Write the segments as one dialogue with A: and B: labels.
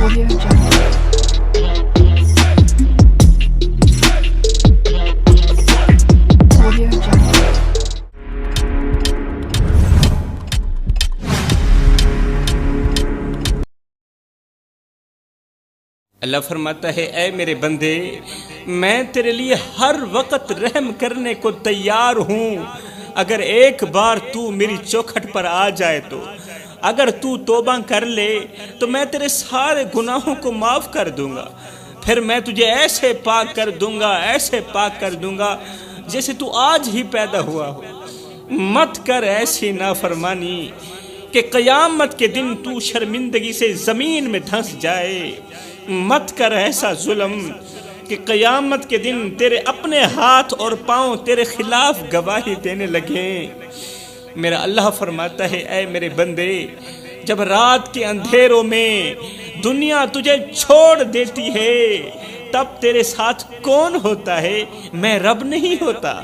A: Audio Jungle. Audio Jungle.
B: اللہ فرماتا ہے اے میرے بندے میں تیرے لیے ہر وقت رحم کرنے کو تیار ہوں اگر ایک بار تو میری چوکھٹ پر آ جائے تو اگر تو توبہ کر لے تو میں تیرے سارے گناہوں کو معاف کر دوں گا پھر میں تجھے ایسے پاک کر دوں گا ایسے پاک کر دوں گا جیسے تو آج ہی پیدا ہوا ہو مت کر ایسی نافرمانی کہ قیامت کے دن تو شرمندگی سے زمین میں دھنس جائے مت کر ایسا ظلم کہ قیامت کے دن تیرے اپنے ہاتھ اور پاؤں تیرے خلاف گواہی دینے لگیں میرا اللہ فرماتا ہے اے میرے بندے جب رات کے اندھیروں میں دنیا تجھے چھوڑ دیتی ہے تب تیرے ساتھ کون ہوتا ہے میں رب نہیں ہوتا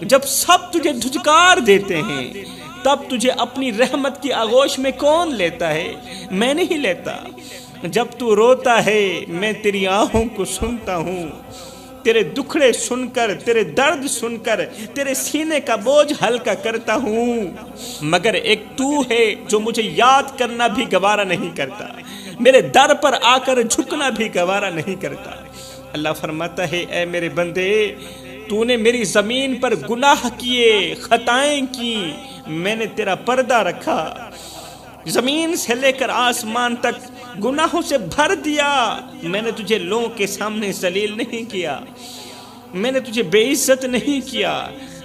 B: جب سب تجھے دھچکار دیتے ہیں تب تجھے اپنی رحمت کی آغوش میں کون لیتا ہے میں نہیں لیتا جب تو روتا ہے میں تیری آنکھوں کو سنتا ہوں تیرے دکھڑے سن کر تیرے درد سن کر تیرے سینے کا بوجھ ہلکا کرتا ہوں مگر ایک تو ہے جو مجھے یاد کرنا بھی گوارا نہیں کرتا میرے در پر آ کر جھکنا بھی گوارا نہیں کرتا اللہ فرماتا ہے اے میرے بندے تو نے میری زمین پر گناہ کیے خطائیں کی میں نے تیرا پردہ رکھا زمین سے لے کر آسمان تک گناہوں سے بھر دیا میں نے تجھے لوگوں کے سامنے ذلیل نہیں کیا میں نے تجھے بے عزت نہیں کیا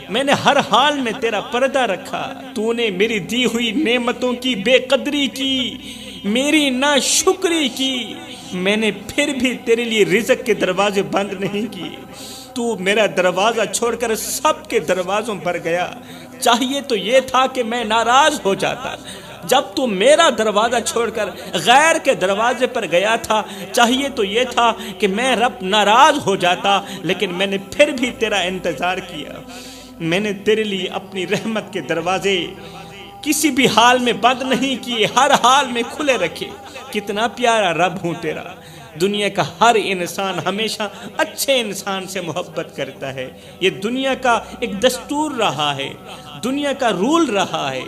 B: میں نے ہر حال میں تیرا پردہ رکھا تو نے میری دی ہوئی نعمتوں کی بے قدری کی میری ناشکری کی میں نے پھر بھی تیرے لیے رزق کے دروازے بند نہیں کیے تو میرا دروازہ چھوڑ کر سب کے دروازوں پر گیا چاہیے تو یہ تھا کہ میں ناراض ہو جاتا جب تو میرا دروازہ چھوڑ کر غیر کے دروازے پر گیا تھا چاہیے تو یہ تھا کہ میں رب ناراض ہو جاتا لیکن میں نے پھر بھی تیرا انتظار کیا میں نے تیرے لیے اپنی رحمت کے دروازے کسی بھی حال میں بند نہیں کیے ہر حال میں کھلے رکھے کتنا پیارا رب ہوں تیرا دنیا کا ہر انسان ہمیشہ اچھے انسان سے محبت کرتا ہے یہ دنیا کا ایک دستور رہا ہے دنیا کا رول رہا ہے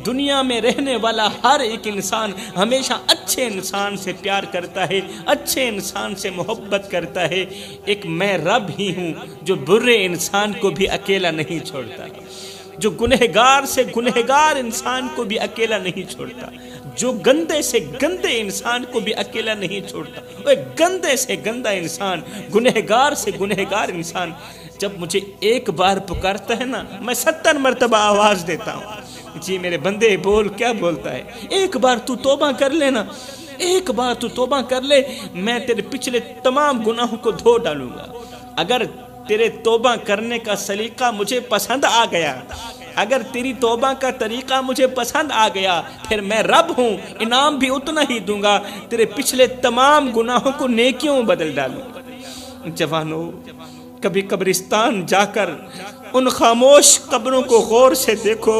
B: دنیا میں رہنے والا ہر ایک انسان ہمیشہ اچھے انسان سے پیار کرتا ہے اچھے انسان سے محبت کرتا ہے ایک میں رب ہی ہوں جو برے انسان کو بھی اکیلا نہیں چھوڑتا جو گنہگار سے گنہگار انسان کو بھی اکیلا نہیں چھوڑتا جو گندے سے گندے انسان کو بھی اکیلا نہیں چھوڑتا وہ گندے سے گندا انسان گنہگار سے گنہگار انسان جب مجھے ایک بار پکارتا ہے نا میں 70 مرتبہ آواز دیتا ہوں جی میرے بندے بول کیا بولتا ہے ایک بار تو توبہ کر لینا ایک بار تو توبہ کر لے میں تیرے پچھلے تمام گناہوں کو دھو ڈالوں گا اگر تیرے توبہ کرنے کا سلیقہ مجھے پسند آ گیا اگر تیری توبہ کا طریقہ مجھے پسند آ گیا پھر میں رب ہوں انعام بھی اتنا ہی دوں گا تیرے پچھلے تمام گناہوں کو نیکیوں بدل ڈالوں جوانو کبھی قبرستان جا کر ان خاموش قبروں کو غور سے دیکھو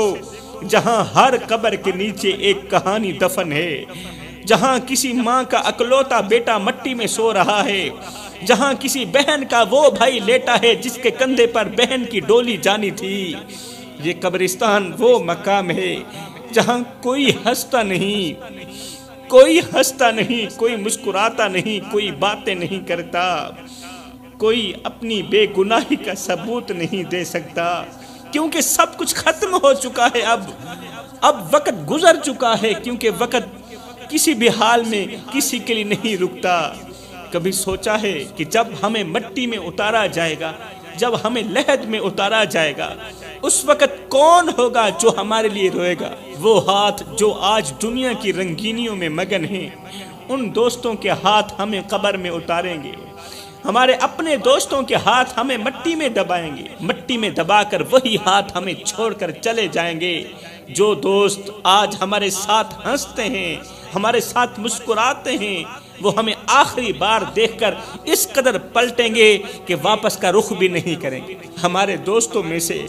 B: جہاں ہر قبر کے نیچے ایک کہانی دفن ہے جہاں کسی ماں کا اکلوتا بیٹا مٹی میں سو رہا ہے جہاں کسی بہن کا وہ بھائی لیٹا ہے جس کے کندھے پر بہن کی ڈولی جانی تھی یہ قبرستان وہ مقام ہے جہاں کوئی ہنستا نہیں کوئی مسکراتا نہیں کوئی باتیں نہیں کرتا کوئی اپنی بے گناہی کا ثبوت نہیں دے سکتا کیونکہ سب کچھ ختم ہو چکا ہے اب وقت گزر چکا ہے کیونکہ وقت کسی بھی حال میں کسی کے لیے نہیں رکتا کبھی سوچا ہے کہ جب ہمیں مٹی میں اتارا جائے گا جب ہمیں لحد میں اتارا جائے گا اس وقت کون ہوگا جو ہمارے لیے روئے گا وہ ہاتھ جو آج دنیا کی رنگینیوں میں مگن ہیں ان دوستوں کے ہاتھ ہمیں قبر میں اتاریں گے ہمارے اپنے دوستوں کے ہاتھ ہمیں مٹی میں دبائیں گے مٹی میں دبا کر وہی ہاتھ ہمیں چھوڑ کر چلے جائیں گے جو دوست آج ہمارے ساتھ ہنستے ہیں ہمارے ساتھ مسکراتے ہیں وہ ہمیں آخری بار دیکھ کر اس قدر پلٹیں گے کہ واپس کا رخ بھی نہیں کریں گے ہمارے دوستوں میں سے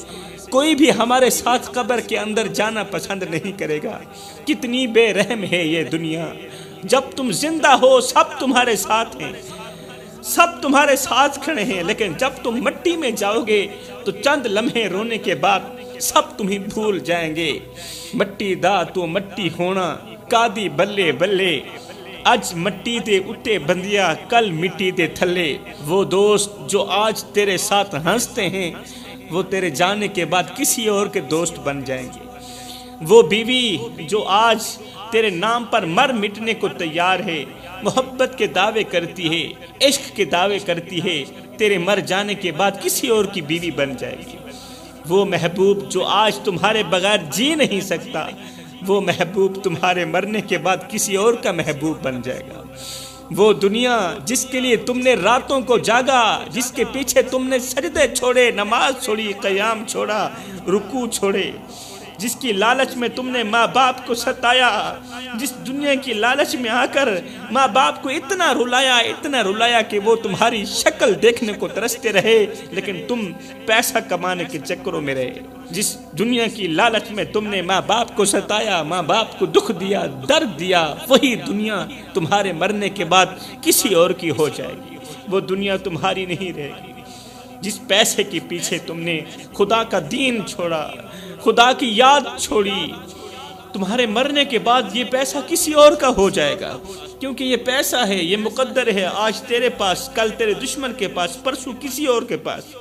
B: کوئی بھی ہمارے ساتھ قبر کے اندر جانا پسند نہیں کرے گا کتنی بے رحم ہے یہ دنیا جب تم زندہ ہو سب تمہارے ساتھ ہیں، سب تمہارے ساتھ کھڑے ہیں، لیکن جب تم مٹی میں جاؤ گے تو چند لمحے رونے کے بعد سب تمہیں بھول جائیں گے۔ مٹی دا تو مٹی ہونا کادی بلے بلے، اج مٹی دے اٹے بندیا کل مٹی دے تھلے۔ وہ دوست جو آج تیرے ساتھ ہنستے ہیں وہ تیرے جانے کے بعد کسی اور کے دوست بن جائیں گے۔ وہ بیوی جو آج تیرے نام پر مر مٹنے کو تیار ہے، محبت کے دعوے کرتی ہے، عشق کے دعوے کرتی ہے، تیرے مر جانے کے بعد کسی اور کی بیوی بن جائے گی۔ وہ محبوب جو آج تمہارے بغیر جی نہیں سکتا، وہ محبوب تمہارے مرنے کے بعد کسی اور کا محبوب بن جائے گا۔ وہ دنیا جس کے لیے تم نے راتوں کو جاگا، جس کے پیچھے تم نے سجدے چھوڑے، نماز چھوڑی، قیام چھوڑا، رکوع چھوڑے، جس کی لالچ میں تم نے ماں باپ کو ستایا، جس دنیا کی لالچ میں آ کر ماں باپ کو اتنا رلایا کہ وہ تمہاری شکل دیکھنے کو ترستے رہے، لیکن تم پیسہ کمانے کے چکروں میں رہے۔ جس دنیا کی لالچ میں تم نے ماں باپ کو ستایا، ماں باپ کو دکھ دیا، درد دیا، وہی دنیا تمہارے مرنے کے بعد کسی اور کی ہو جائے گی۔ وہ دنیا تمہاری نہیں رہے گی۔ جس پیسے کے پیچھے تم نے خدا کا دین چھوڑا، خدا کی یاد چھوڑی، تمہارے مرنے کے بعد یہ پیسہ کسی اور کا ہو جائے گا، کیونکہ یہ پیسہ ہے، یہ مقدر ہے، آج تیرے پاس، کل تیرے دشمن کے پاس، پرسوں کسی اور کے پاس۔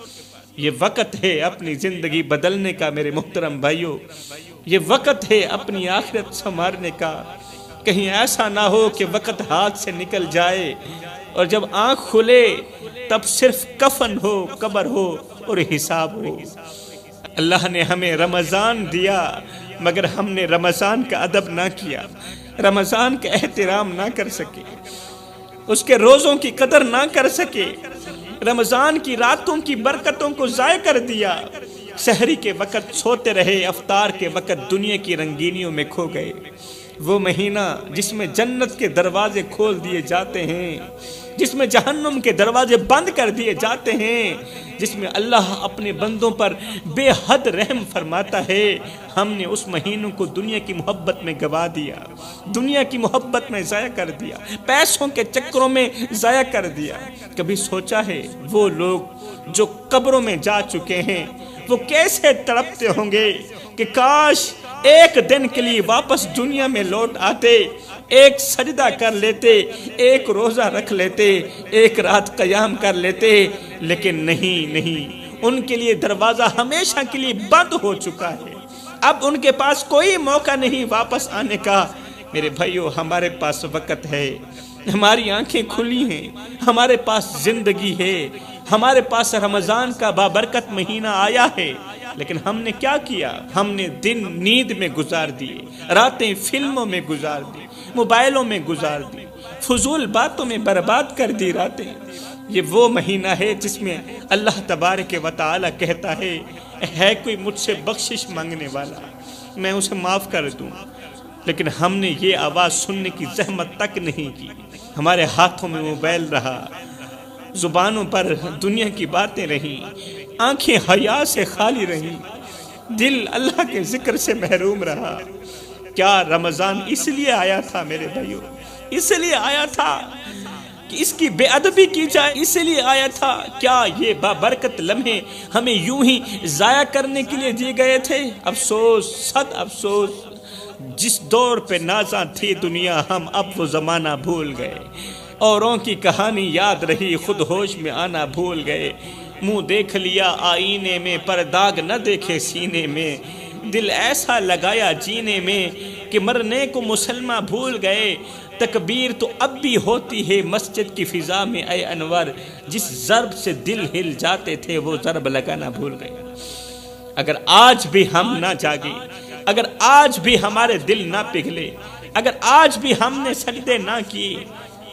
B: یہ وقت ہے اپنی زندگی بدلنے کا میرے محترم بھائیوں، یہ وقت ہے اپنی آخرت سنوارنے کا۔ کہیں ایسا نہ ہو کہ وقت ہاتھ سے نکل جائے اور جب آنکھ کھلے تب صرف کفن ہو، قبر ہو اور حساب ہو۔ اللہ نے ہمیں رمضان دیا مگر ہم نے رمضان کا ادب نہ کیا، رمضان کا احترام نہ کر سکے، اس کے روزوں کی قدر نہ کر سکے، رمضان کی راتوں کی برکتوں کو ضائع کر دیا۔ سحری کے وقت سوتے رہے، افطار کے وقت دنیا کی رنگینیوں میں کھو گئے۔ وہ مہینہ جس میں جنت کے دروازے کھول دیے جاتے ہیں، جس میں جہنم کے دروازے بند کر دیے جاتے ہیں، جس میں اللہ اپنے بندوں پر بے حد رحم فرماتا ہے، ہم نے اس مہینوں کو دنیا کی محبت میں گوا دیا، دنیا کی محبت میں ضائع کر دیا، پیسوں کے چکروں میں ضائع کر دیا۔ کبھی سوچا ہے وہ لوگ جو قبروں میں جا چکے ہیں وہ کیسے تڑپتے ہوں گے کہ کاش ایک دن کے لیے واپس دنیا میں لوٹ آتے، ایک سجدہ کر لیتے، ایک روزہ رکھ لیتے، ایک رات قیام کر لیتے، لیکن نہیں، ان کے لیے دروازہ ہمیشہ کے لیے بند ہو چکا ہے۔ اب ان کے پاس کوئی موقع نہیں واپس آنے کا۔ میرے بھائیو، ہمارے پاس وقت ہے، ہماری آنکھیں کھلی ہیں، ہمارے پاس زندگی ہے، ہمارے پاس رمضان کا بابرکت مہینہ آیا ہے، لیکن ہم نے کیا کیا؟ ہم نے دن نیند میں گزار دیے، راتیں فلموں میں گزار دی، موبائلوں میں گزار دی، فضول باتوں میں برباد کر دی راتیں۔ یہ وہ مہینہ ہے جس میں اللہ تبارک و تعالی کہتا ہے کوئی مجھ سے بخشش مانگنے والا میں اسے معاف کر دوں، لیکن ہم نے یہ آواز سننے کی زحمت تک نہیں کی۔ ہمارے ہاتھوں میں موبائل رہا، زبانوں پر دنیا کی باتیں رہیں، آنکھیں حیا سے خالی رہیں، دل اللہ کے ذکر سے محروم رہا۔ کیا رمضان اس لیے آیا تھا میرے بھائیوں؟ اس لیے آیا تھا کہ اس کی بے ادبی کی جائے؟ اس لیے آیا تھا کیا یہ بابرکت لمحے ہمیں یوں ہی ضائع کرنے کے لیے دیے گئے تھے؟ افسوس، صد افسوس، جس دور پہ نازاں تھی دنیا ہم اب وہ زمانہ بھول گئے، اوروں کی کہانی یاد رہی خود ہوش میں آنا بھول گئے، منہ دیکھ لیا آئینے میں پر داغ نہ دیکھے سینے میں، دل ایسا لگایا جینے میں کہ مرنے کو مسلمہ بھول گئے، تکبیر تو اب بھی ہوتی ہے مسجد کی فضا میں اے انور، جس ضرب سے دل ہل جاتے تھے وہ ضرب لگانا بھول گئے۔ اگر آج بھی ہم نہ جاگے، اگر آج بھی ہمارے دل نہ پگھلے، اگر آج بھی ہم نے سجدے نہ کیے،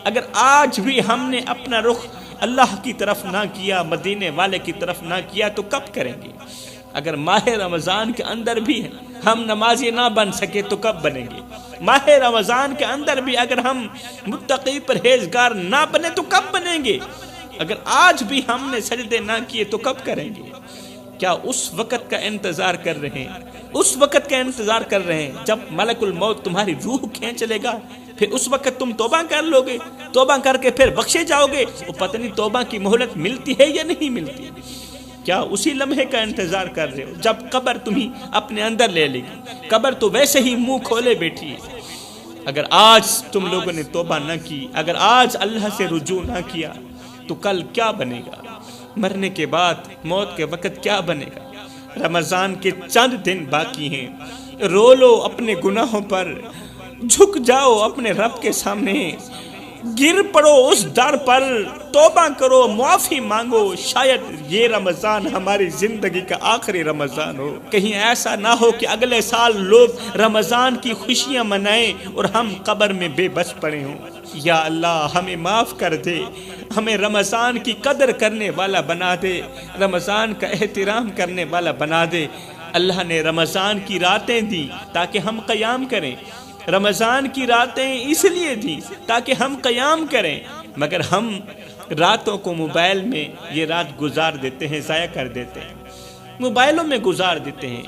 B: اگر آج بھی ہم نے اپنا رخ اللہ کی طرف نہ کیا، مدینے والے کی طرف نہ کیا، تو کب کریں گے؟ اگر ماہ رمضان کے اندر بھی ہم نمازی نہ بن سکے تو کب بنیں گے؟ ماہ رمضان کے اندر بھی اگر ہم متقی پرہیزگار نہ بنے تو کب بنیں گے؟ اگر آج بھی ہم نے سجدے نہ کیے تو کب کریں گے؟ کیا اس وقت کا انتظار کر رہے ہیں؟ اس وقت کا انتظار کر رہے ہیں جب ملک الموت تمہاری روح کھینچ لے گا پھر اس وقت تم توبہ کر لو گے، توبہ کر کے پھر بخشے جاؤ گے، وہ پتہ نہیں توبہ کی مہلت ملتی ہے یا نہیں ملتی۔ کیا اسی لمحے کا انتظار کر رہے ہو جب قبر تمہیں اپنے اندر لے لے گی؟ قبر تو ویسے ہی منہ کھولے بیٹھی ہے۔ اگر آج تم لوگوں نے توبہ نہ کی، اگر آج اللہ سے رجوع نہ کیا تو کل کیا بنے گا؟ مرنے کے بعد موت کے وقت کیا بنے گا؟ رمضان کے چند دن باقی ہیں، رو لو اپنے گناہوں پر، جھک جاؤ اپنے رب کے سامنے، گر پڑو اس در پر، توبہ کرو، معافی مانگو۔ شاید یہ رمضان ہماری زندگی کا آخری رمضان ہو، کہیں ایسا نہ ہو کہ اگلے سال لوگ رمضان کی خوشیاں منائیں اور ہم قبر میں بے بس پڑے ہوں۔ یا اللہ ہمیں معاف کر دے، ہمیں رمضان کی قدر کرنے والا بنا دے، رمضان کا احترام کرنے والا بنا دے۔ اللہ نے رمضان کی راتیں دی تاکہ ہم قیام کریں، رمضان کی راتیں اس لیے دی تاکہ ہم قیام کریں، مگر ہم راتوں کو موبائل میں یہ رات گزار دیتے ہیں، ضائع کر دیتے ہیں، موبائلوں میں گزار دیتے ہیں۔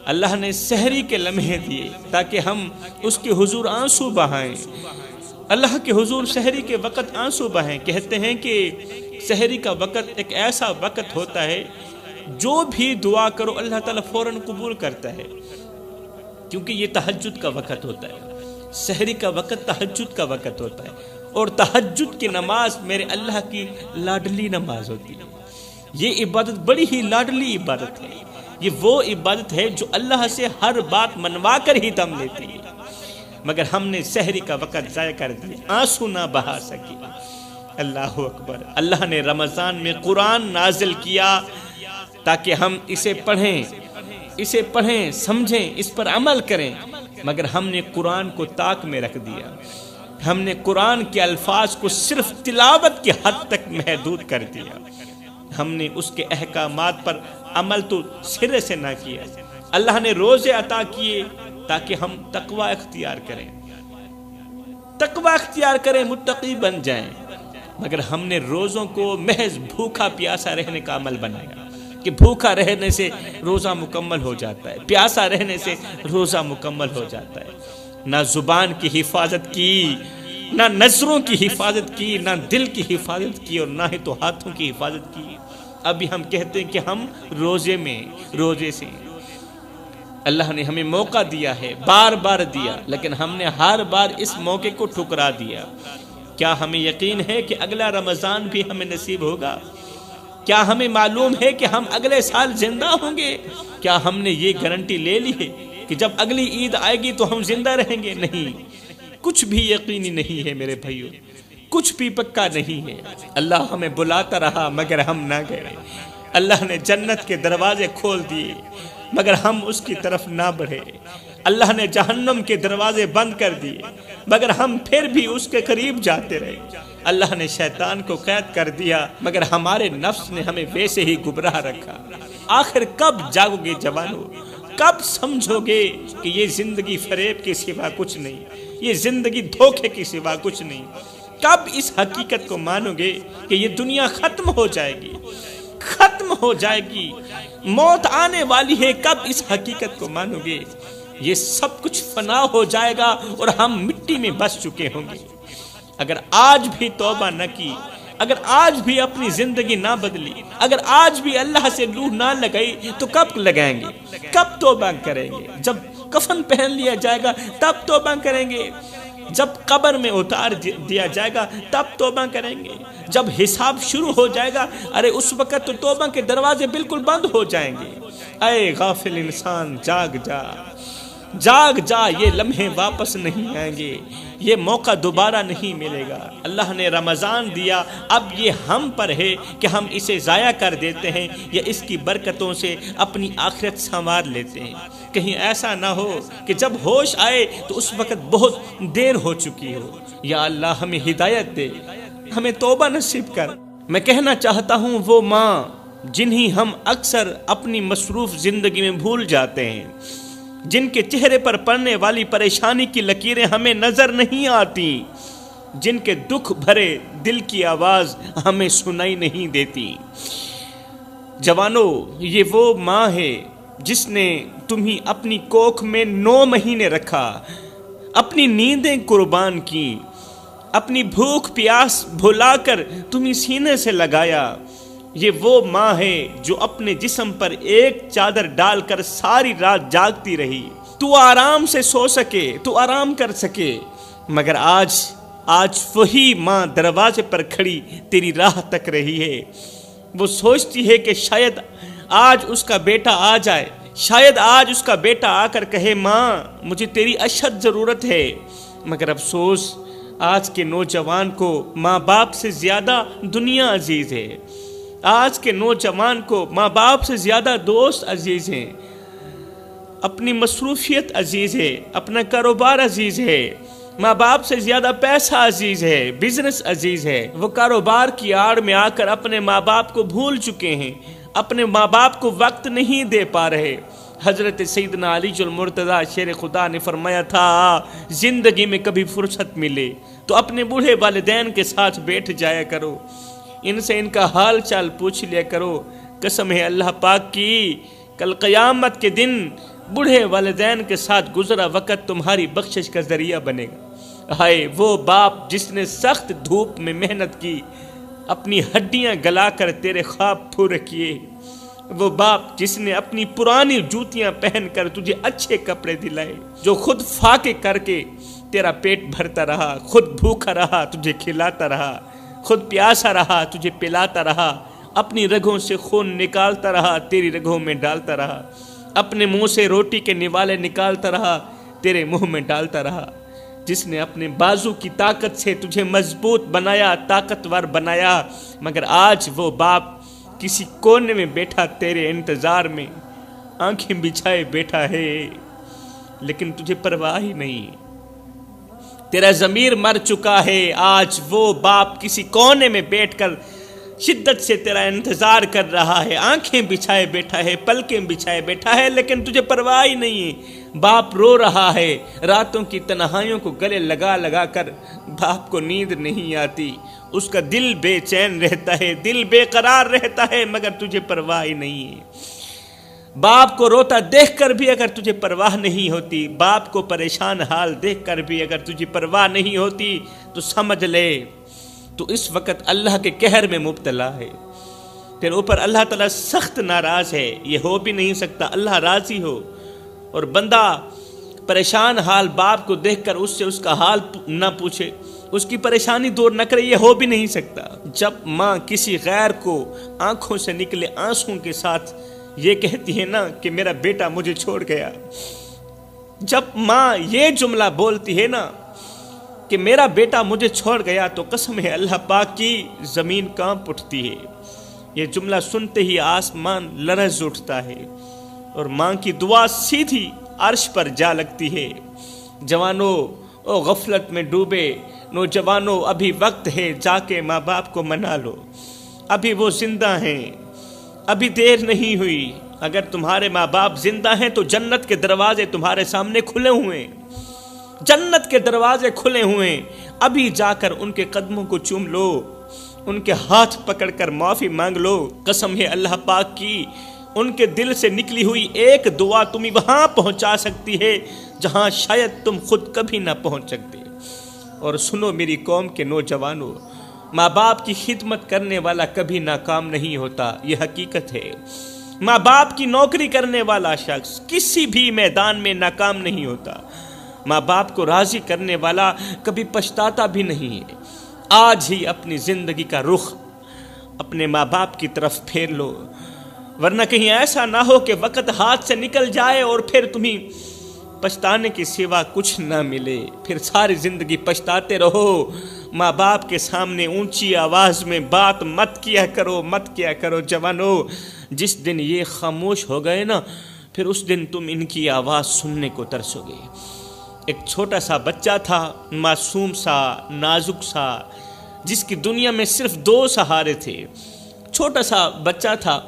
B: اللہ نے سحری کے لمحے دیے تاکہ ہم اس کے حضور آنسو بہائیں، اللہ کے حضور سحری کے وقت آنسو بہائیں۔ کہتے ہیں کہ سحری کا وقت ایک ایسا وقت ہوتا ہے جو بھی دعا کرو اللہ تعالیٰ فوراً قبول کرتا ہے، کیونکہ یہ تہجد کا وقت ہوتا ہے۔ سحری کا وقت تہجد کا وقت ہوتا ہے، اور تہجد کی نماز میرے اللہ کی لاڈلی نماز ہوتی ہے۔ یہ عبادت بڑی ہی لاڈلی عبادت ہے، یہ وہ عبادت ہے جو اللہ سے ہر بات منوا کر ہی دم لیتی ہے، مگر ہم نے سحری کا وقت ضائع کر دیا، آنسو نہ بہا سکے۔ اللہ اکبر۔ اللہ نے رمضان میں قرآن نازل کیا تاکہ ہم اسے پڑھیں، سمجھیں، اس پر عمل کریں، مگر ہم نے قرآن کو طاق میں رکھ دیا۔ ہم نے قرآن کے الفاظ کو صرف تلاوت کی حد تک محدود کر دیا، ہم نے اس کے احکامات پر عمل تو سرے سے نہ کیا۔ اللہ نے روزے عطا کیے تاکہ ہم تقوی اختیار کریں، متقی بن جائیں، مگر ہم نے روزوں کو محض بھوکا پیاسا رہنے کا عمل بنایا کہ بھوکا رہنے سے روزہ مکمل ہو جاتا ہے، پیاسا رہنے سے روزہ مکمل ہو جاتا ہے۔ نہ زبان کی حفاظت کی، نہ نظروں کی حفاظت کی، نہ دل کی حفاظت کی، اور نہ ہی تو ہاتھوں کی حفاظت کی۔ ابھی ہم کہتے ہیں کہ ہم روزے سے اللہ نے ہمیں موقع دیا ہے، بار بار دیا، لیکن ہم نے ہر بار اس موقع کو ٹھکرا دیا۔ کیا ہمیں یقین ہے کہ اگلا رمضان بھی ہمیں نصیب ہوگا؟ کیا ہمیں معلوم ہے کہ ہم اگلے سال زندہ ہوں گے؟ کیا ہم نے یہ گارنٹی لے لی ہے کہ جب اگلی عید آئے گی تو ہم زندہ رہیں گے؟ نہیں، کچھ بھی یقینی نہیں ہے میرے بھائیوں، کچھ بھی پکا نہیں ہے۔ اللہ ہمیں بلاتا رہا مگر ہم نہ گئے، اللہ نے جنت کے دروازے کھول دیے مگر ہم اس کی طرف نہ بڑھے، اللہ نے جہنم کے دروازے بند کر دیے مگر ہم پھر بھی اس کے قریب جاتے رہے، اللہ نے شیطان کو قید کر دیا مگر ہمارے نفس نے ہمیں ویسے ہی گمراہ رکھا۔ آخر کب جاگو گے جوانو؟ کب سمجھو گے کہ یہ زندگی فریب کے سوا کچھ نہیں، یہ زندگی دھوکے کے سوا کچھ نہیں؟ کب اس حقیقت کو مانو گے کہ یہ دنیا ختم ہو جائے گی، ختم ہو جائے گی، موت آنے والی ہے؟ کب اس حقیقت کو مانو گے یہ سب کچھ فنا ہو جائے گا اور ہم مٹی میں بس چکے ہوں گے؟ اگر آج بھی توبہ نہ کی، اگر آج بھی اپنی زندگی نہ بدلی، اگر آج بھی اللہ سے روح نہ لگائی تو کب لگائیں گے؟ کب توبہ کریں گے؟ جب کفن پہن لیا جائے گا تب توبہ کریں گے، جب قبر میں اتار دیا جائے گا تب توبہ کریں گے، جب حساب شروع ہو جائے گا ارے اس وقت تو توبہ کے دروازے بالکل بند ہو جائیں گے۔ اے غافل انسان جاگ جا، جاگ جا، یہ لمحے واپس نہیں آئیں گے، یہ موقع دوبارہ نہیں ملے گا۔ اللہ نے رمضان دیا، اب یہ ہم پر ہے کہ ہم اسے ضائع کر دیتے ہیں یا اس کی برکتوں سے اپنی آخرت سنوار لیتے ہیں۔ کہیں ایسا نہ ہو کہ جب ہوش آئے تو اس وقت بہت دیر ہو چکی ہو۔ یا اللہ ہمیں ہدایت دے، ہمیں توبہ نصیب کر۔ میں کہنا چاہتا ہوں وہ ماں جنہیں ہم اکثر اپنی مصروف زندگی میں بھول جاتے ہیں، جن کے چہرے پر پڑنے والی پریشانی کی لکیریں ہمیں نظر نہیں آتی، جن کے دکھ بھرے دل کی آواز ہمیں سنائی نہیں دیتی۔ جوانو، یہ وہ ماں ہے جس نے تمہیں اپنی کوکھ میں 9 مہینے رکھا، اپنی نیندیں قربان کی، اپنی بھوک پیاس بھلا کر تمہیں سینے سے لگایا۔ یہ وہ ماں ہے جو اپنے جسم پر ایک چادر ڈال کر ساری رات جاگتی رہی، تو آرام سے سو سکے، تو آرام کر سکے، مگر آج وہی ماں دروازے پر کھڑی تیری راہ تک رہی ہے۔ وہ سوچتی ہے کہ شاید آج اس کا بیٹا آ جائے، شاید آج اس کا بیٹا آ کر کہے ماں مجھے تیری اشد ضرورت ہے، مگر افسوس آج کے نوجوان کو ماں باپ سے زیادہ دنیا عزیز ہے، آج کے نوجوان کو ماں باپ سے زیادہ دوست عزیز ہیں، اپنی مصروفیت عزیز ہے، اپنا کاروبار عزیز ہے، ماں باپ سے زیادہ پیسہ عزیز ہے، بزنس عزیز ہے۔ وہ کاروبار کی آڑ میں آ کر اپنے ماں باپ کو بھول چکے ہیں، اپنے ماں باپ کو وقت نہیں دے پا رہے۔ حضرت سیدنا علی المرتضیٰ شیر خدا نے فرمایا تھا زندگی میں کبھی فرصت ملے تو اپنے بوڑھے والدین کے ساتھ بیٹھ جایا کرو، ان سے ان کا حال چال پوچھ لیا کرو۔ قسم ہے اللہ پاک کی، کل قیامت کے دن بوڑھے والدین کے ساتھ گزرا وقت تمہاری بخشش کا ذریعہ بنے گا۔ ہائے وہ باپ جس نے سخت دھوپ میں محنت کی، اپنی ہڈیاں گلا کر تیرے خواب پورے کیے، وہ باپ جس نے اپنی پرانی جوتیاں پہن کر تجھے اچھے کپڑے دلائے، جو خود فاقے کر کے تیرا پیٹ بھرتا رہا، خود بھوکا رہا تجھے کھلاتا رہا، خود پیاسا رہا تجھے پلاتا رہا، اپنی رگوں سے خون نکالتا رہا تیری رگوں میں ڈالتا رہا، اپنے منہ سے روٹی کے نوالے نکالتا رہا تیرے منہ میں ڈالتا رہا، جس نے اپنے بازو کی طاقت سے تجھے مضبوط بنایا، طاقتور بنایا، مگر آج وہ باپ کسی کونے میں بیٹھا تیرے انتظار میں آنکھیں بچھائے بیٹھا ہے، لیکن تجھے پرواہ ہی نہیں، تیرا ضمیر مر چکا ہے۔ آج وہ باپ کسی کونے میں بیٹھ کر شدت سے تیرا انتظار کر رہا ہے، آنکھیں بچھائے بیٹھا ہے، پلکیں بچھائے بیٹھا ہے، لیکن تجھے پرواہ ہی نہیں ہے۔ باپ رو رہا ہے، راتوں کی تنہائیوں کو گلے لگا لگا کر باپ کو نیند نہیں آتی، اس کا دل بے چین رہتا ہے، دل بے قرار رہتا ہے، مگر تجھے پرواہ ہی نہیں ہے۔ باپ کو روتا دیکھ کر بھی اگر تجھے پرواہ نہیں ہوتی، باپ کو پریشان حال دیکھ کر بھی اگر تجھے پرواہ نہیں ہوتی، تو سمجھ لے تو اس وقت اللہ کے قہر میں مبتلا ہے، تیرے اوپر اللہ تعالیٰ سخت ناراض ہے۔ یہ ہو بھی نہیں سکتا اللہ راضی ہو اور بندہ پریشان حال باپ کو دیکھ کر اس سے اس کا حال نہ پوچھے، اس کی پریشانی دور نہ کرے، یہ ہو بھی نہیں سکتا۔ جب ماں کسی غیر کو آنکھوں سے نکلے آنسوں کے ساتھ یہ کہتی ہے نا کہ میرا بیٹا مجھے چھوڑ گیا، جب ماں یہ جملہ بولتی ہے نا کہ میرا بیٹا مجھے چھوڑ گیا، تو قسم ہے اللہ پاک کی زمین کانپ اٹھتی ہے۔ یہ جملہ سنتے ہی آسمان لرز اٹھتا ہے اور ماں کی دعا سیدھی عرش پر جا لگتی ہے۔ جوانوں او غفلت میں ڈوبے نوجوانوں، ابھی وقت ہے، جا کے ماں باپ کو منا لو، ابھی وہ زندہ ہیں، ابھی دیر نہیں ہوئی۔ اگر تمہارے ماں باپ زندہ ہیں تو جنت کے دروازے تمہارے سامنے کھلے ہوئے ہیں، جنت کے دروازے کھلے ہوئے ہیں، ابھی جا کر ان کے قدموں کو چوم لو، ان کے ہاتھ پکڑ کر معافی مانگ لو۔ قسم ہے اللہ پاک کی، ان کے دل سے نکلی ہوئی ایک دعا تمہیں وہاں پہنچا سکتی ہے جہاں شاید تم خود کبھی نہ پہنچ سکتے۔ اور سنو میری قوم کے نوجوانوں، ماں باپ کی خدمت کرنے والا کبھی ناکام نہیں ہوتا، یہ حقیقت ہے۔ ماں باپ کی نوکری کرنے والا شخص کسی بھی میدان میں ناکام نہیں ہوتا، ماں باپ کو راضی کرنے والا کبھی پچھتاتا بھی نہیں ہے۔ آج ہی اپنی زندگی کا رخ اپنے ماں باپ کی طرف پھیر لو، ورنہ کہیں ایسا نہ ہو کہ وقت ہاتھ سے نکل جائے اور پھر تمہیں پچھتانے کے سوا کچھ نہ ملے، پھر ساری زندگی پچھتاتے رہو۔ ماں باپ کے سامنے اونچی آواز میں بات مت کیا کرو جوانو، جس دن یہ خاموش ہو گئے نا، پھر اس دن تم ان کی آواز سننے کو ترسو گے۔ ایک چھوٹا سا بچہ تھا، معصوم سا، نازک سا، جس کی دنیا میں صرف دو سہارے تھے۔ چھوٹا سا بچہ تھا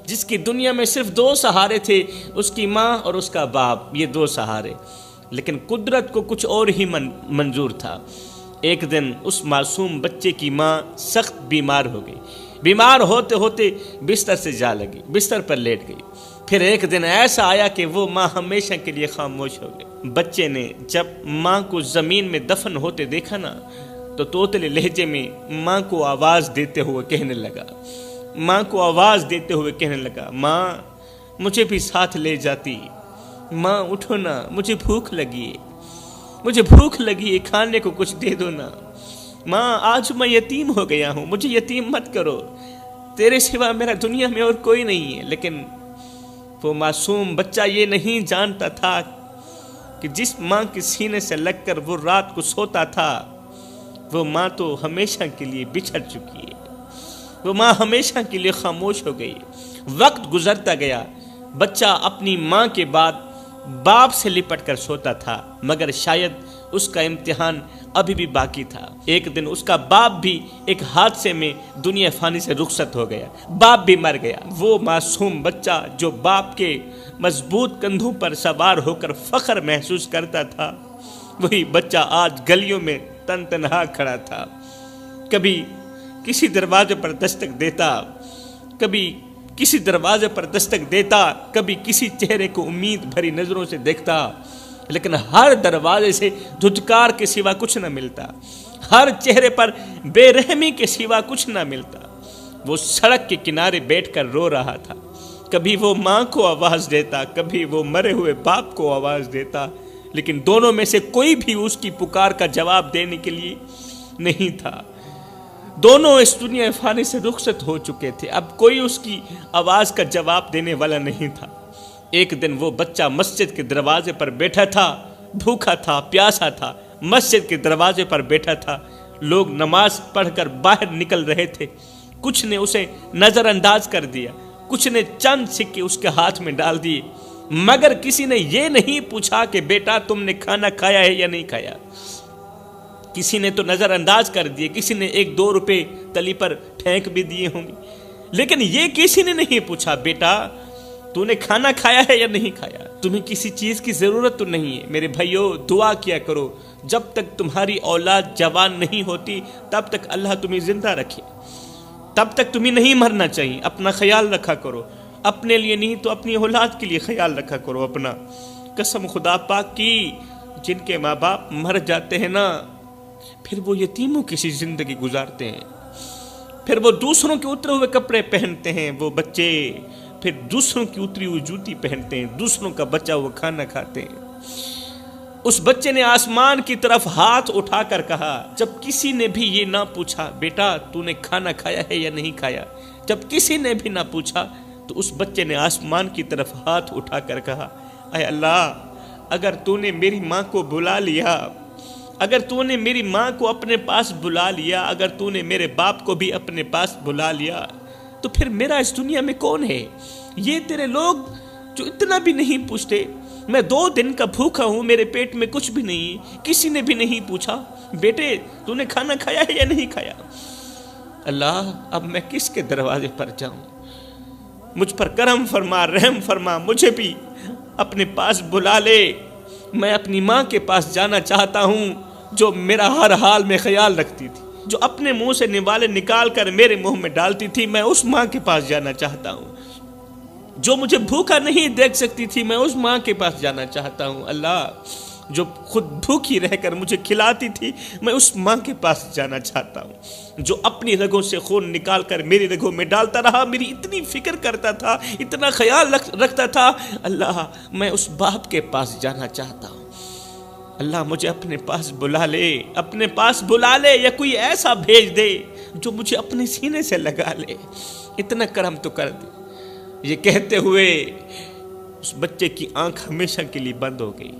B: جس کی دنیا میں صرف دو سہارے تھے، اس کی ماں اور اس کا باپ، یہ دو سہارے۔ لیکن قدرت کو کچھ اور ہی منظور تھا۔ ایک دن اس معصوم بچے کی ماں سخت بیمار ہو گئی، بیمار ہوتے ہوتے بستر سے جا لگی، بستر پر لیٹ گئی۔ پھر ایک دن ایسا آیا کہ وہ ماں ہمیشہ کے لیے خاموش ہو گئی۔ بچے نے جب ماں کو زمین میں دفن ہوتے دیکھا نا تو توتلے لہجے میں ماں کو آواز دیتے ہوئے کہنے لگا، ماں کو آواز دیتے ہوئے کہنے لگا، ماں مجھے بھی ساتھ لے جاتی، ماں اٹھو نا، مجھے بھوک لگی ہے، مجھے بھوک لگی ہے، کھانے کو کچھ دے دو نا، ماں آج میں یتیم ہو گیا ہوں، مجھے یتیم مت کرو، تیرے سوا میرا دنیا میں اور کوئی نہیں ہے۔ لیکن وہ معصوم بچہ یہ نہیں جانتا تھا کہ جس ماں کے سینے سے لگ کر وہ رات کو سوتا تھا، وہ ماں تو ہمیشہ کے لیے بچھڑ چکی ہے، وہ ماں ہمیشہ کے لیے خاموش ہو گئی۔ وقت گزرتا گیا، بچہ اپنی ماں کے بعد باپ سے لپٹ کر سوتا تھا، مگر شاید اس کا امتحان ابھی بھی باقی تھا۔ ایک دن اس کا باپ بھی ایک حادثے میں دنیا فانی سے رخصت ہو گیا، باپ بھی مر گیا۔ وہ معصوم بچہ جو باپ کے مضبوط کندھوں پر سوار ہو کر فخر محسوس کرتا تھا، وہی بچہ آج گلیوں میں تن تنہا کھڑا تھا۔ کبھی کسی دروازے پر دستک دیتا، کبھی کسی دروازے پر دستک دیتا، کبھی کسی چہرے کو امید بھری نظروں سے دیکھتا، لیکن ہر دروازے سے دھتکار کے سوا کچھ نہ ملتا، ہر چہرے پر بے رحمی کے سوا کچھ نہ ملتا۔ وہ سڑک کے کنارے بیٹھ کر رو رہا تھا، کبھی وہ ماں کو آواز دیتا، کبھی وہ مرے ہوئے باپ کو آواز دیتا، لیکن دونوں میں سے کوئی بھی اس کی پکار کا جواب دینے کے لیے نہیں تھا۔ دونوں اس دنیا فانی سے رخصت ہو چکے تھے، اب کوئی اس کی آواز کا جواب دینے والا نہیں تھا۔ ایک دن وہ بچہ مسجد کے دروازے پر بیٹھا تھا، بھوکا تھا، پیاسا تھا، مسجد کے دروازے پر بیٹھا تھا۔ لوگ نماز پڑھ کر باہر نکل رہے تھے، کچھ نے اسے نظر انداز کر دیا، کچھ نے چند سکے اس کے ہاتھ میں ڈال دیے، مگر کسی نے یہ نہیں پوچھا کہ بیٹا تم نے کھانا کھایا ہے یا نہیں کھایا۔ کسی نے تو نظر انداز کر دیے، کسی نے 1-2 روپے تلی پر پھینک بھی دیے ہوں گے، لیکن یہ کسی نے نہیں پوچھا بیٹا تو نے کھانا کھایا ہے یا نہیں کھایا، تمہیں کسی چیز کی ضرورت تو نہیں ہے۔ میرے بھائیو دعا کیا کرو، جب تک تمہاری اولاد جوان نہیں ہوتی تب تک اللہ تمہیں زندہ رکھے، تب تک تمہیں نہیں مرنا چاہیے۔ اپنا خیال رکھا کرو، اپنے لیے نہیں تو اپنی اولاد کے لیے خیال رکھا کرو اپنا۔ قسم خدا پاک کی، جن کے ماں باپ مر جاتے ہیں نا، پھر وہ یتیموں کی سی زندگی گزارتے ہیں، پھر وہ دوسروں کے اترے ہوئے کپڑے پہنتے ہیں وہ بچے، پھر دوسروں کی اتری ہوئی جوتی پہنتے ہیں، دوسروں کا بچا ہوا کھانا کھاتے ہیں۔ اس بچے نے آسمان کی طرف ہاتھ اٹھا کر کہا، جب کسی نے بھی یہ نہ پوچھا بیٹا تو نے کھانا کھایا ہے یا نہیں کھایا، جب کسی نے بھی نہ پوچھا تو اس بچے نے آسمان کی طرف ہاتھ اٹھا کر کہا، اے اللہ اگر تو نے میری ماں کو بلا لیا، اگر تو نے میری ماں کو اپنے پاس بلا لیا، اگر تو نے میرے باپ کو بھی اپنے پاس بلا لیا، تو پھر میرا اس دنیا میں کون ہے؟ یہ تیرے لوگ جو اتنا بھی نہیں پوچھتے، میں 2 دن کا بھوکا ہوں، میرے پیٹ میں کچھ بھی نہیں، کسی نے بھی نہیں پوچھا بیٹے تو نے کھانا کھایا ہے یا نہیں کھایا۔ اللہ اب میں کس کے دروازے پر جاؤں؟ مجھ پر کرم فرما، رحم فرما، مجھے بھی اپنے پاس بلا لے۔ میں اپنی ماں کے پاس جانا چاہتا ہوں جو میرا ہر حال میں خیال رکھتی تھی، جو اپنے منہ سے نوالے نکال کر میرے منہ میں ڈالتی تھی، میں اس ماں کے پاس جانا چاہتا ہوں۔ جو مجھے بھوکا نہیں دیکھ سکتی تھی، میں اس ماں کے پاس جانا چاہتا ہوں۔ اللہ جو خود بھوکی رہ کر مجھے کھلاتی تھی، میں اس ماں کے پاس جانا چاہتا ہوں۔ جو اپنی رگوں سے خون نکال کر میری رگوں میں ڈالتا رہا، میری اتنی فکر کرتا تھا، اتنا خیال رکھتا تھا، اللہ میں اس باپ کے پاس جانا چاہتا ہوں۔ اللہ مجھے اپنے پاس بلا لے، اپنے پاس بلا لے، یا کوئی ایسا بھیج دے جو مجھے اپنے سینے سے لگا لے، اتنا کرم تو کر دے۔ یہ کہتے ہوئے اس بچے کی آنکھ ہمیشہ کے لیے بند ہو گئی،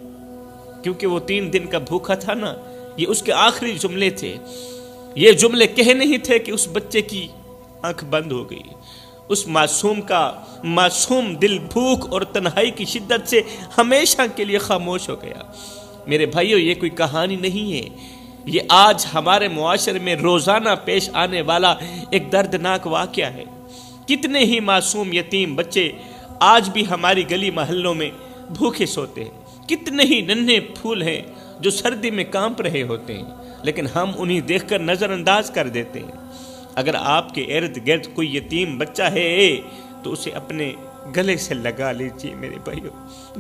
B: کیونکہ وہ 3 دن کا بھوکا تھا نا۔ یہ اس کے آخری جملے تھے، یہ جملے کہنے ہی تھے کہ اس بچے کی آنکھ بند ہو گئی۔ اس معصوم کا معصوم دل بھوک اور تنہائی کی شدت سے ہمیشہ کے لیے خاموش ہو گیا۔ میرے بھائیو یہ کوئی کہانی نہیں ہے، یہ آج ہمارے معاشرے میں روزانہ پیش آنے والا ایک دردناک واقعہ ہے۔ کتنے ہی معصوم یتیم بچے آج بھی ہماری گلی محلوں میں بھوکے سوتے ہیں، کتنے ہی ننھے پھول ہیں جو سردی میں کانپ رہے ہوتے ہیں، لیکن ہم انہیں دیکھ کر نظر انداز کر دیتے ہیں۔ اگر آپ کے ارد گرد کوئی یتیم بچہ ہے تو اسے اپنے گلے سے لگا لیجیے میرے بھائیو،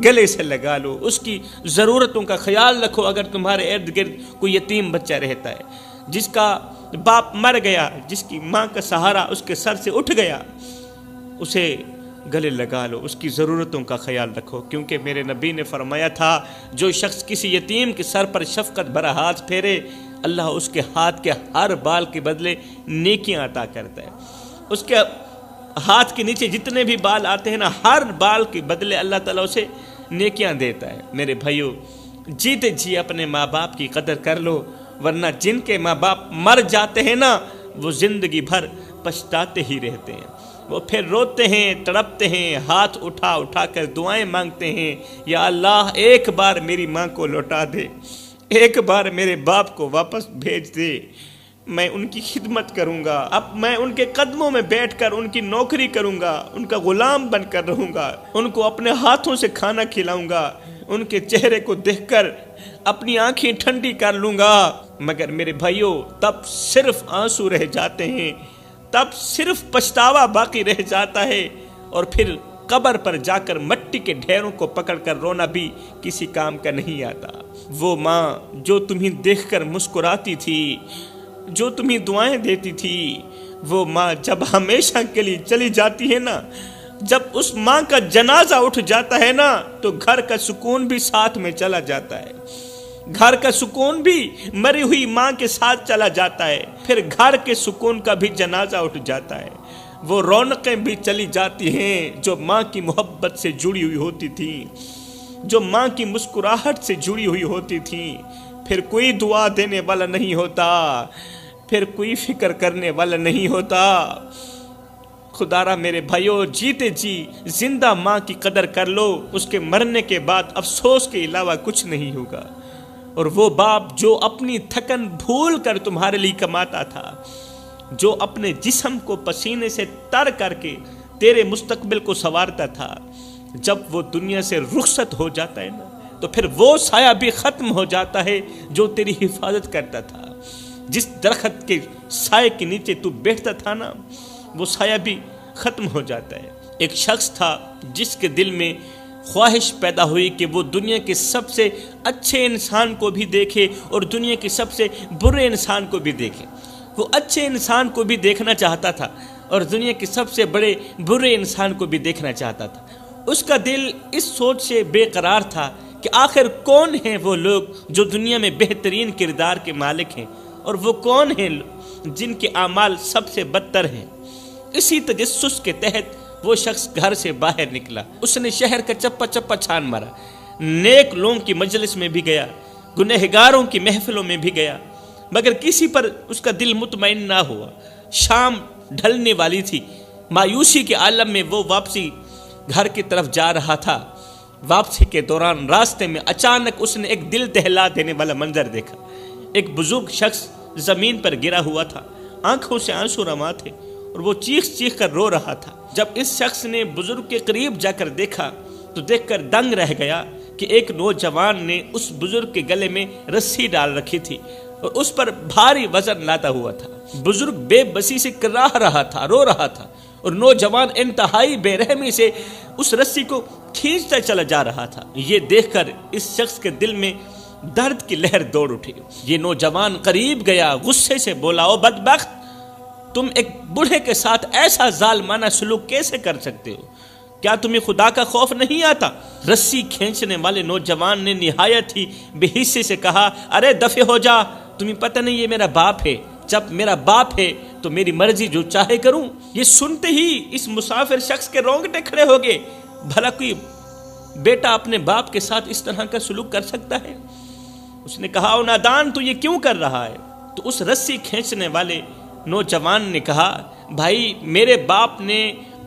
B: گلے سے لگا لو، اس کی ضرورتوں کا خیال رکھو۔ اگر تمہارے ارد گرد کوئی یتیم بچہ رہتا ہے، جس کا باپ مر گیا، جس کی ماں کا سہارا اس کے سر سے اٹھ گیا، اسے گلے لگا لو، اس کی ضرورتوں کا خیال رکھو، کیونکہ میرے نبی نے فرمایا تھا جو شخص کسی یتیم کے سر پر شفقت بھرا ہاتھ پھیرے، اللہ اس کے ہاتھ کے ہر بال کے بدلے نیکیاں عطا کرتا ہے۔ اس کے ہاتھ کے نیچے جتنے بھی بال آتے ہیں نا، ہر بال کے بدلے اللہ تعالیٰ اسے نیکیاں دیتا ہے۔ میرے بھائیو، جیتے جی اپنے ماں باپ کی قدر کر لو، ورنہ جن کے ماں باپ مر جاتے ہیں نا، وہ زندگی بھر پچھتاتے ہی رہتے ہیں۔ وہ پھر روتے ہیں، تڑپتے ہیں، ہاتھ اٹھا اٹھا کر دعائیں مانگتے ہیں، یا اللہ ایک بار میری ماں کو لوٹا دے، ایک بار میرے باپ کو واپس بھیج دے، میں ان کی خدمت کروں گا، اب میں ان کے قدموں میں بیٹھ کر ان کی نوکری کروں گا، ان کا غلام بن کر رہوں گا، ان کو اپنے ہاتھوں سے کھانا کھلاؤں گا، ان کے چہرے کو دیکھ کر اپنی آنکھیں ٹھنڈی کر لوں گا۔ مگر میرے بھائیوں، تب صرف آنسو رہ جاتے ہیں، تب صرف پچھتاوا باقی رہ جاتا ہے، اور پھر قبر پر جا کر مٹی کے ڈھیروں کو پکڑ کر رونا بھی کسی کام کا نہیں آتا۔ وہ ماں جو تمہیں دیکھ کر مسکراتی تھی، جو تمہیں دعائیں دیتی تھی، وہ ماں جب ہمیشہ کے لیے چلی جاتی ہے نا، جب اس ماں کا جنازہ اٹھ جاتا ہے نا، تو گھر کا سکون بھی ساتھ میں چلا جاتا ہے، گھر کا سکون بھی مری ہوئی ماں کے ساتھ چلا جاتا ہے، پھر گھر کے سکون کا بھی جنازہ اٹھ جاتا ہے، وہ رونقیں بھی چلی جاتی ہیں جو ماں کی محبت سے جڑی ہوئی ہوتی تھیں، جو ماں کی مسکراہٹ سے جڑی ہوئی ہوتی تھیں۔ پھر کوئی دعا دینے والا نہیں ہوتا، پھر کوئی فکر کرنے والا نہیں ہوتا۔ خدا را میرے بھائیو، جیتے جی زندہ ماں کی قدر کر لو، اس کے مرنے کے بعد افسوس کے علاوہ کچھ نہیں ہوگا۔ اور وہ باپ جو اپنی تھکن بھول کر تمہارے لیے کماتا تھا، جو اپنے جسم کو پسینے سے تر کر کے تیرے مستقبل کو سنوارتا تھا، جب وہ دنیا سے رخصت ہو جاتا ہے نا، تو پھر وہ سایہ بھی ختم ہو جاتا ہے جو تیری حفاظت کرتا تھا۔ جس درخت کے سائے کے نیچے تو بیٹھتا تھا نا، وہ سایہ بھی ختم ہو جاتا ہے۔ ایک شخص تھا جس کے دل میں خواہش پیدا ہوئی کہ وہ دنیا کے سب سے اچھے انسان کو بھی دیکھے اور دنیا کے سب سے برے انسان کو بھی دیکھے۔ وہ اچھے انسان کو بھی دیکھنا چاہتا تھا اور دنیا کے سب سے بڑے برے انسان کو بھی دیکھنا چاہتا تھا۔ اس کا دل اس سوچ سے بے قرار تھا کہ آخر کون ہیں وہ لوگ جو دنیا میں بہترین کردار کے مالک ہیں، اور وہ کون ہیں جن کے اعمال سب سے بدتر ہیں۔ اسی تجسس کے تحت وہ شخص گھر سے باہر نکلا، اس نے شہر کا چپا چپا چھان مارا، نیک لوگوں کی مجلس میں بھی گیا، گنہگاروں کی محفلوں میں بھی گیا، مگر کسی پر اس کا دل مطمئن نہ ہوا۔ شام ڈھلنے والی تھی، مایوسی کے عالم میں وہ واپسی گھر کی طرف جا رہا تھا۔ واپسی کے دوران راستے میں اچانک اس نے ایک دل دہلا دینے والا منظر دیکھا۔ ایک بزرگ شخص زمین پر گرا ہوا تھا، آنکھوں سے آنسو رواں تھے، اور وہ چیخ چیخ کر رو رہا تھا۔ جب اس شخص نے بزرگ کے قریب جا کر دیکھا تو دیکھ کر دنگ رہ گیا کہ ایک نوجوان نے اس بزرگ کے گلے میں رسی ڈال رکھی تھی اور اس پر بھاری وزن لاتا ہوا تھا۔ بزرگ بے بسی سے کراہ رہا تھا، رو رہا تھا، اور نوجوان انتہائی بے رحمی سے اس رسی کو کھینچتا چلا جا رہا تھا۔ یہ دیکھ کر اس شخص کے دل میں درد کی لہر دوڑ اٹھی۔ یہ نوجوان قریب گیا، غصے سے بولا، او بدبخت، تم ایک بوڑھے کے ساتھ ایسا ظالمانہ سلوک کیسے کر سکتے ہو؟ کیا تمہیں خدا کا خوف نہیں آتا؟ رسی کھینچنے والے نوجوان نے نہایت ہی بے حسی سے کہا، ارے دفع ہو جا، تمہیں پتہ نہیں یہ میرا باپ ہے، جب میرا باپ ہے تو میری مرضی جو چاہے کروں۔ یہ سنتے ہی اس مسافر شخص کے رونگٹے کھڑے ہو گئے۔ بھلا کوئی بیٹا اپنے باپ کے ساتھ اس طرح کا سلوک کر سکتا ہے؟ اس نے کہا، او نادان، تو یہ کیوں کر رہا ہے؟ تو اس رسی کھینچنے والے نوجوان نے کہا، بھائی میرے باپ نے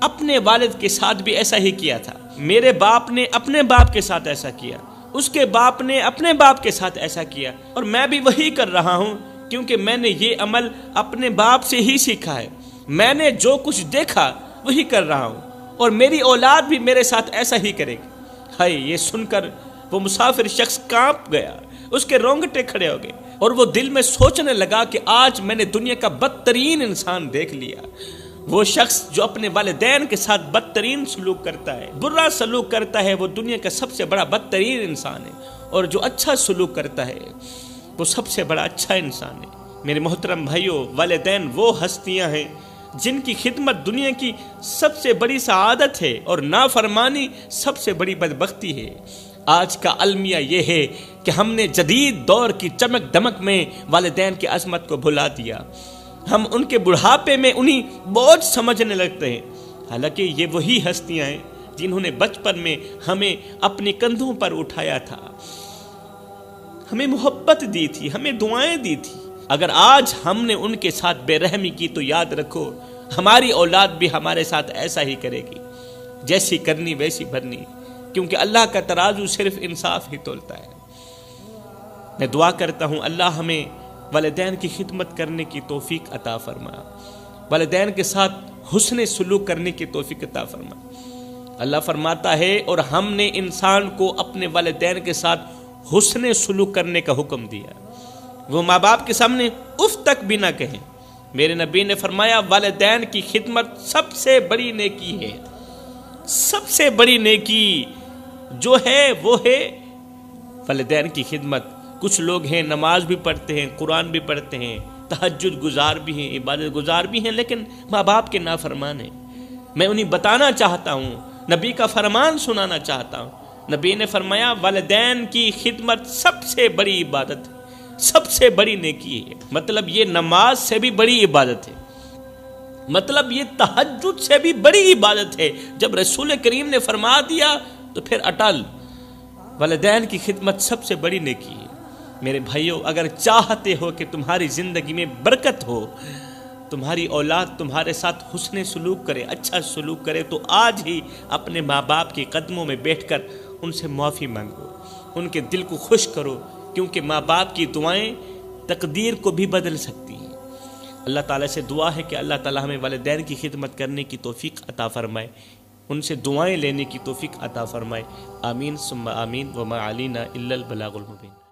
B: اپنے والد کے ساتھ بھی ایسا ہی کیا تھا، میرے باپ نے اپنے باپ کے ساتھ ایسا کیا، اس کے باپ نے اپنے باپ کے ساتھ ایسا کیا، اور میں بھی وہی کر رہا ہوں، کیونکہ میں نے یہ عمل اپنے باپ سے ہی سیکھا ہے۔ میں نے جو کچھ دیکھا وہی کر رہا ہوں، اور میری اولاد بھی میرے ساتھ ایسا ہی کرے گی۔ ہائے، یہ سن کر وہ مسافر شخص کانپ گیا، اس کے رونگٹے کھڑے ہو گئے، اور وہ دل میں سوچنے لگا کہ آج میں نے دنیا کا بدترین انسان دیکھ لیا۔ وہ شخص جو اپنے والدین کے ساتھ بدترین سلوک کرتا ہے، برا سلوک کرتا ہے، وہ دنیا کا سب سے بڑا بدترین انسان ہے، اور جو اچھا سلوک کرتا ہے وہ سب سے بڑا اچھا انسان ہے۔ میرے محترم بھائیوں، والدین وہ ہستیاں ہیں جن کی خدمت دنیا کی سب سے بڑی سعادت ہے اور نافرمانی سب سے بڑی بدبختی ہے۔ آج کا المیہ یہ ہے کہ ہم نے جدید دور کی چمک دمک میں والدین کی عظمت کو بھلا دیا۔ ہم ان کے بڑھاپے میں انہیں بوجھ سمجھنے لگتے ہیں، حالانکہ یہ وہی ہستیاں ہیں جنہوں نے بچپن میں ہمیں اپنے کندھوں پر اٹھایا تھا، ہمیں محبت دی تھی، ہمیں دعائیں دی تھی۔ اگر آج ہم نے ان کے ساتھ بے رحمی کی تو یاد رکھو ہماری اولاد بھی ہمارے ساتھ ایسا ہی کرے گی، جیسی کرنی ویسی بھرنی، کیونکہ اللہ کا ترازو صرف انصاف ہی تولتا ہے۔ میں دعا کرتا ہوں اللہ ہمیں والدین کی خدمت کرنے کی توفیق عطا فرما، والدین کے ساتھ حسن سلوک کرنے کی توفیق عطا فرما۔ اللہ فرماتا ہے اور ہم نے انسان کو اپنے والدین کے ساتھ حسن سلوک کرنے کا حکم دیا، وہ ماں باپ کے سامنے اف تک بھی نہ کہیں۔ میرے نبی نے فرمایا والدین کی خدمت سب سے بڑی نیکی ہے، سب سے بڑی نیکی جو ہے وہ ہے والدین کی خدمت۔ کچھ لوگ ہیں نماز بھی پڑھتے ہیں، قرآن بھی پڑھتے ہیں، تہجد گزار بھی ہیں، عبادت گزار بھی ہیں، لیکن ماں باپ کے نافرمان ہیں۔ میں انہیں بتانا چاہتا ہوں، نبی کا فرمان سنانا چاہتا ہوں۔ نبی نے فرمایا والدین کی خدمت سب سے بڑی عبادت ہے، سب سے بڑی نیکی ہے۔ مطلب یہ نماز سے بھی بڑی عبادت ہے، مطلب یہ تہجد سے بھی بڑی عبادت ہے۔ جب رسول کریم نے فرما دیا تو پھر اٹل، والدین کی خدمت سب سے بڑی نیکی ہے۔ میرے بھائیوں، اگر چاہتے ہو کہ تمہاری زندگی میں برکت ہو، تمہاری اولاد تمہارے ساتھ حسن سلوک کرے، اچھا سلوک کرے، تو آج ہی اپنے ماں باپ کے قدموں میں بیٹھ کر ان سے معافی مانگو، ان کے دل کو خوش کرو، کیونکہ ماں باپ کی دعائیں تقدیر کو بھی بدل سکتی ہیں۔ اللہ تعالیٰ سے دعا ہے کہ اللہ تعالیٰ ہمیں والدین کی خدمت کرنے کی توفیق عطا فرمائے، ان سے دعائیں لینے کی توفیق عطا فرمائے۔ آمین ثم آمین، وما علینا الا البلاغ المبین۔